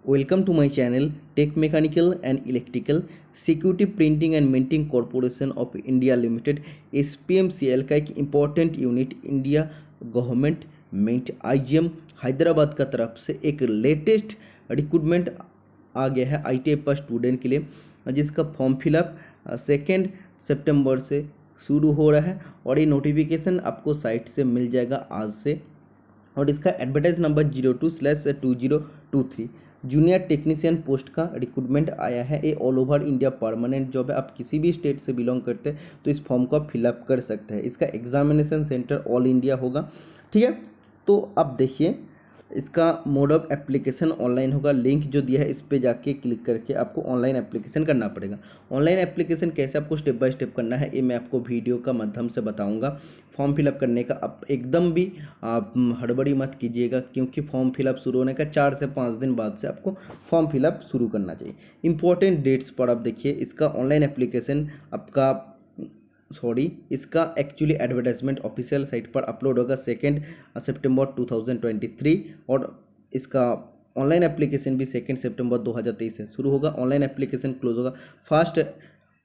Welcome to my channel Tech Mechanical and Electrical Security Printing and Minting Corporation of India Limited SPMCL का एक important unit India government mint IGM Hyderabad का तरफ से एक latest recruitment आ गया है ITI पर स्टूडेंट के लिए, जिसका फॉर्म फिलअप 2 सितंबर से शुरू हो रहा है और ये नोटिफिकेशन आपको साइट से मिल जाएगा आज से। और इसका advertise number 02/2023 junior technician post का रिक्रूटमेंट आया है। ये all over India permanent job है। आप किसी भी स्टेट से बिलोंग करते हैं तो इस फॉर्म को आप फिलअप कर सकते हैं। इसका एग्जामिनेशन सेंटर ऑल इंडिया होगा, ठीक है। तो अब देखिए, इसका मोड ऑफ एप्लीकेशन ऑनलाइन होगा। लिंक जो दिया है इस पर जाके क्लिक करके आपको ऑनलाइन एप्लीकेशन करना पड़ेगा। ऑनलाइन एप्लीकेशन कैसे आपको स्टेप बाय स्टेप करना है ये मैं आपको वीडियो का माध्यम से बताऊंगा। फॉर्म फिलअप करने का आप एकदम भी आप हड़बड़ी मत कीजिएगा, क्योंकि फॉर्म फिलअप शुरू होने का 4 से 5 दिन बाद से आपको फॉर्म फिलअप शुरू करना चाहिए। इंपॉर्टेंट डेट्स पर आप देखिए, इसका ऑनलाइन एप्लीकेशन इसका एक्चुअली एडवर्टाइजमेंट ऑफिशियल साइट पर अपलोड होगा 2 सितंबर 2023 और इसका ऑनलाइन एप्लीकेशन भी 2 सितंबर 2023 से शुरू होगा। ऑनलाइन एप्लीकेशन क्लोज होगा 1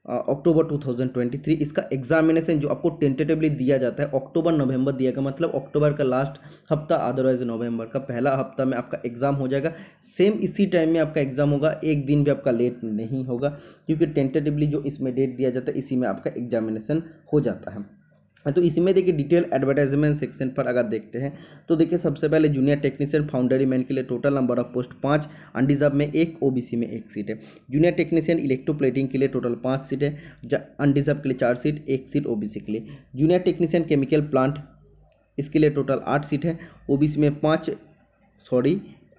अक्टूबर 2023। इसका एग्जामिनेशन जो आपको टेंटेटिवली दिया जाता है अक्टूबर नवंबर दिया गया, मतलब अक्टूबर का लास्ट हफ्ता अदरवाइज नवंबर का पहला हफ्ता में आपका एग्जाम हो जाएगा। सेम इसी टाइम में आपका एग्जाम होगा, एक दिन भी आपका लेट नहीं होगा, क्योंकि टेंटेटिवली जो इसमें डेट दिया जाता है इसी में आपका एग्जामिनेशन हो जाता है। तो इसमें देखिए डिटेल एडवर्टाइजमेंट सेक्शन पर अगर देखते हैं तो देखिए, सबसे पहले जूनियर टेक्नीशियन फाउंडरी मैन के लिए total number of post 5, undeserved में 1, OBC में 1 सीट है। जूनियर टेक्नीशियन इलेक्ट्रोप्लेटिंग के लिए टोटल 5 सीट है, अनडिजर्व के लिए 4 सीट, 1 सीट OBC के लिए। जूनियर टेक्नीशियन केमिकल प्लांट, इसके लिए टोटल 8 सीट है, OBC में 5,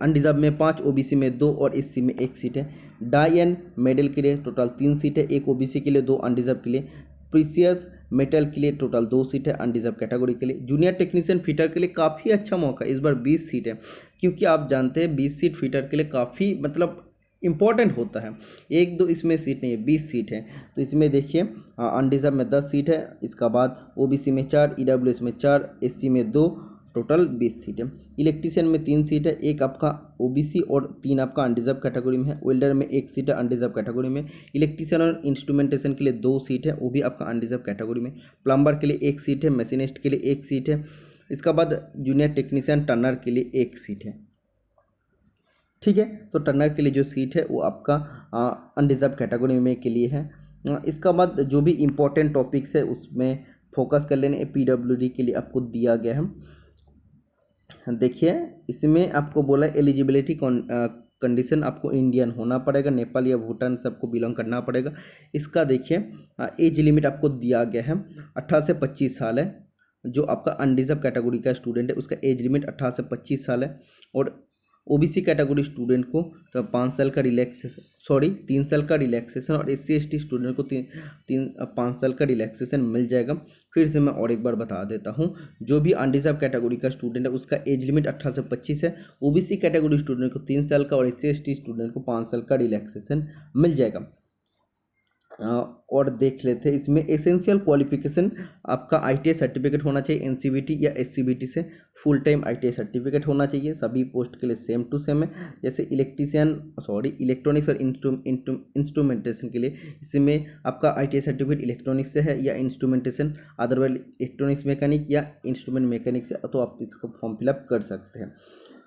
अनडिजर्व में 5, OBC में 2 और SC में 1 सीट है। डाई एंड मेडल के लिए टोटल 3 सीट है, 1 OBC के लिए, 2 अनडिजर्व के लिए। प्रीसियस मेटल के लिए टोटल 2 सीट है, अनडिजर्व कैटेगरी के लिए। जूनियर टेक्नीशियन फिटर के लिए काफ़ी अच्छा मौका, इस बार 20 सीट है, क्योंकि आप जानते हैं 20 सीट फिटर के लिए काफ़ी मतलब इंपॉर्टेंट होता है। 1-2 इसमें सीट नहीं है, 20 सीट है। तो इसमें देखिए अनडिजर्व में 10 सीट है, इसका बाद OBC में 4, EWS में 4, SC में 2, टोटल 20 सीट है। इलेक्ट्रीशियन में 3 सीट है, 1 आपका OBC और 3 आपका अनडिजर्व कैटेगरी में है। वेल्डर में 1 सीट है अनडिजर्व कैटेगरी में। इलेक्ट्रीशियन और इंस्ट्रूमेंटेशन के लिए 2 सीट है, वो भी आपका अनडिजर्व कैटेगरी में। प्लम्बर के लिए 1 सीट है, मशीनिस्ट के लिए 1 सीट है। इसका बाद जूनियर टेक्नीशियन टर्नर के लिए 1 सीट है, ठीक है। तो टर्नर के लिए जो सीट है वो आपका अनडिजर्व कैटेगरी में के लिए है। इसका बाद जो भी इम्पोर्टेंट टॉपिक्स है उसमें फोकस कर लेने। PWD के लिए आपको दिया गया है। देखिए, इसमें आपको बोला एलिजिबिलिटी कंडीशन आपको इंडियन होना पड़ेगा, नेपाल या भूटान से आपको बिलोंग करना पड़ेगा। इसका देखिए एज लिमिट आपको दिया गया है 18 से 25 साल है। जो आपका अनडिजर्व कैटेगरी का स्टूडेंट है उसका एज लिमिट 18 से 25 साल है। और OBC कैटेगरी स्टूडेंट को तो 3 साल का रिलैक्सेशन और SC ST स्टूडेंट को 5 साल का रिलैक्सेशन मिल जाएगा। फिर से मैं और एक बार बता देता हूँ, जो भी अनडिजर्व कैटेगरी का स्टूडेंट है उसका एज लिमिट 18 से 25 है। OBC कैटेगरी स्टूडेंट को 3 साल का और SC ST स्टूडेंट को 5 साल का रिलैक्सेशन मिल जाएगा। और देख लेते हैं इसमें एसेंशियल क्वालिफिकेशन आपका ITI सर्टिफिकेट होना चाहिए, NCVT या SCVT से। फुल टाइम ITI सर्टिफिकेट होना चाहिए, सभी पोस्ट के लिए सेम टू सेम है। जैसे इलेक्ट्रॉनिक्स और इंस्ट्रूमेंटेशन के लिए इसमें आपका ITI सर्टिफिकेट इलेक्ट्रॉनिक्स से है या इंस्ट्रूमेंटेशन, अदरवाइज इलेक्ट्रॉनिक्स मैकेनिक या इंस्ट्रूमेंट मैकेनिक से, तो आप इसको फॉर्म फिलअप कर सकते हैं।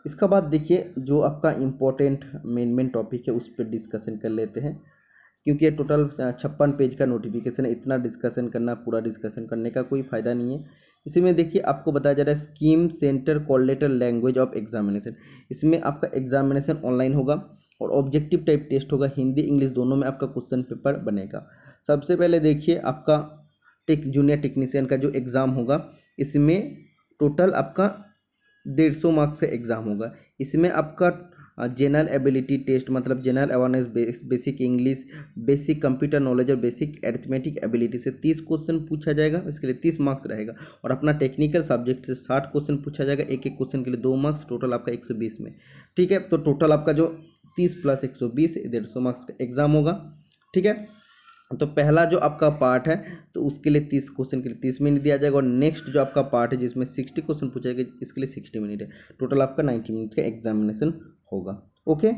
इसका बाद देखिए, जो आपका इम्पोर्टेंट मेन टॉपिक है उस पर डिस्कशन कर लेते हैं, क्योंकि ये टोटल 56 पेज का नोटिफिकेशन है। इतना डिस्कशन करना, पूरा डिस्कशन करने का कोई फ़ायदा नहीं है। इसी में देखिए आपको बताया जा रहा है scheme centre coordinator language of examination. इसमें आपका एग्जामिनेशन ऑनलाइन होगा और ऑब्जेक्टिव टाइप टेस्ट होगा, हिंदी इंग्लिश दोनों में आपका क्वेश्चन पेपर बनेगा। सबसे पहले देखिए आपका जूनियर टेक्नीशियन का जो एग्ज़ाम होगा, इसमें टोटल आपका 150 मार्क्स का एग्ज़ाम होगा। इसमें आपका जनरल एबिलिटी टेस्ट, मतलब general awareness, basic English, basic computer knowledge और बेसिक अरिथमेटिक एबिलिटी से 30 क्वेश्चन पूछा जाएगा, इसके लिए 30 मार्क्स रहेगा। और अपना टेक्निकल सब्जेक्ट से 60 क्वेश्चन पूछा जाएगा, एक क्वेश्चन के लिए 2 मार्क्स, टोटल आपका 120 में, ठीक है। तो टोटल आपका जो 30 + 120 150 मार्क्स का एग्जाम होगा, ठीक है। तो पहला जो आपका पार्ट है तो उसके लिए 30 क्वेश्चन के लिए 30 मिनट दिया जाएगा। और नेक्स्ट जो आपका पार्ट है जिसमें 60 क्वेश्चन पूछा जाएगा, इसके लिए 60 मिनट है। टोटल आपका 90 मिनट का एग्जामिनेशन होगा, ओके।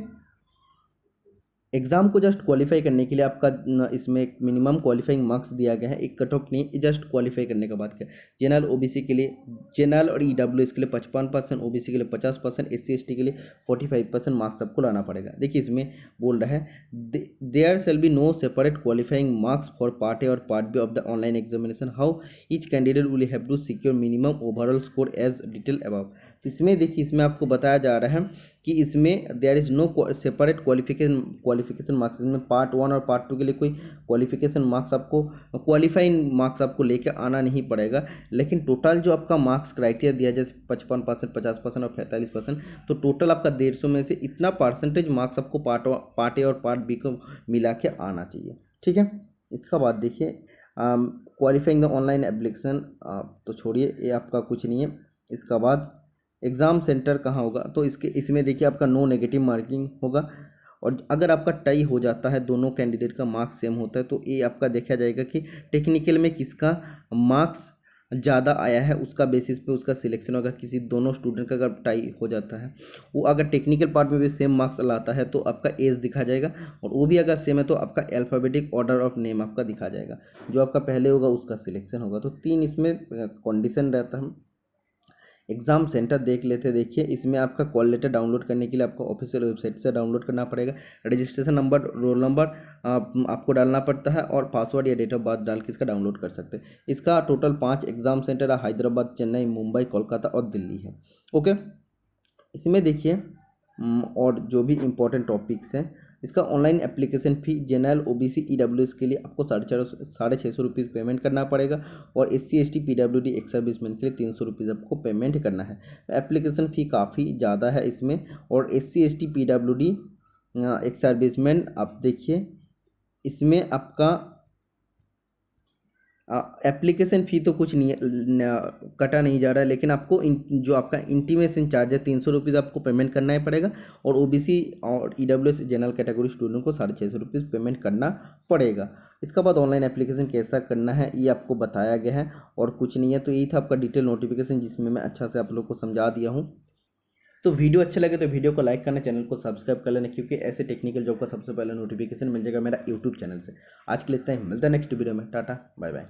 एग्ज़ाम को जस्ट क्वालिफाई करने के लिए आपका इसमें एक मिनिमम क्वालिफाइंग मार्क्स दिया गया है, एक कट ऑफ नहीं, जस्ट क्वालिफाई करने का बात किया। जनरल ओबीसी के लिए, जनरल और ईडब्ल्यूएस के लिए 55%, ओबीसी के लिए 50%, एससी एसटी के लिए 45% मार्क्स आपको लाना पड़ेगा। देखिए इसमें बोल रहा है there shall be no separate qualifying marks for part A और part B of the online examination, how each candidate will have to secure minimum overall score as detail above. तो इसमें देखिए, इसमें आपको बताया जा रहा है कि इसमें there is no separate qualification marks. इसमें पार्ट 1 और पार्ट 2 के लिए कोई क्वालिफिकेशन मार्क्स आपको, क्वालिफाइंग मार्क्स आपको लेके आना नहीं पड़ेगा, लेकिन टोटल जो आपका मार्क्स क्राइटेरिया दिया जैसे 55%, 50% और 45%, तो टोटल आपका 150 में से इतना परसेंटेज मार्क्स आपको पार्ट ए और पार्ट बी को मिला के आना चाहिए। ठीक है, इसका बाद देखिए क्वालिफाइंग द ऑनलाइन एप्लीकेशन, तो छोड़िए, ये आपका कुछ नहीं है। इसका बाद एग्ज़ाम सेंटर कहाँ होगा, तो इसमें देखिए आपका नो नेगेटिव मार्किंग होगा, और अगर आपका टाई हो जाता है, दोनों कैंडिडेट का मार्क्स सेम होता है, तो ये आपका देखा जाएगा कि टेक्निकल में किसका मार्क्स ज़्यादा आया है, उसका बेसिस पे उसका सिलेक्शन होगा। किसी दोनों स्टूडेंट का अगर टाई हो जाता है, वो अगर टेक्निकल पार्ट में भी सेम मार्क्स लाता है तो आपका एज दिखा जाएगा, और वो भी अगर सेम है तो आपका अल्फ़ाबेटिक ऑर्डर ऑफ नेम आपका दिखा जाएगा, जो आपका पहले होगा उसका सिलेक्शन होगा। तो 3 इसमें कंडीशन रहता है। एग्ज़ाम सेंटर देख लेते, देखिए इसमें आपका कॉल लेटर डाउनलोड करने के लिए आपको ऑफिशियल वेबसाइट से डाउनलोड करना पड़ेगा। रजिस्ट्रेशन नंबर, रोल नंबर आपको डालना पड़ता है, और पासवर्ड या डेट ऑफ बर्थ डाल के इसका डाउनलोड कर सकते हैं। इसका टोटल 5 एग्ज़ाम सेंटर है, हैदराबाद, चेन्नई, मुंबई, कोलकाता और दिल्ली है। ओके, इसमें देखिए और जो भी इम्पोर्टेंट टॉपिक्स हैं, इसका online application fee general OBC EWS के लिए आपको 650 रुपीज़ पेमेंट करना पड़ेगा, और SC ST PWD ex serviceman के लिए 300 रुपीज़ आपको पेमेंट करना है। एप्लीकेशन फ़ी काफ़ी ज़्यादा है इसमें, और SC ST PWD ex serviceman आप देखिए इसमें आपका एप्लीकेशन फ़ी तो कुछ नहीं कटा नहीं जा रहा है, लेकिन आपको जो आपका इंटीमेशन चार्ज है 300 रुपीज़ आपको पेमेंट करना ही पड़ेगा, और ओबीसी और ईडब्ल्यूएस जनरल कैटेगरी स्टूडेंट को 650 रुपीज़ पेमेंट करना पड़ेगा। इसका बाद ऑनलाइन एप्लीकेशन कैसा करना है ये आपको बताया गया है, और कुछ नहीं है। तो यही था आपका डिटेल नोटिफिकेशन, जिसमें मैं अच्छा से आप लोग को समझा दिया हूँ। तो वीडियो अच्छा लगे तो वीडियो को लाइक करना, चैनल को सब्सक्राइब कर लेना, क्योंकि ऐसे टेक्निकल जॉब का सबसे पहले नोटिफिकेशन मिल जाएगा मेरा यूट्यूब चैनल से। आज के लिए इतना ही, मिलता है नेक्स्ट वीडियो में। Tata bye bye.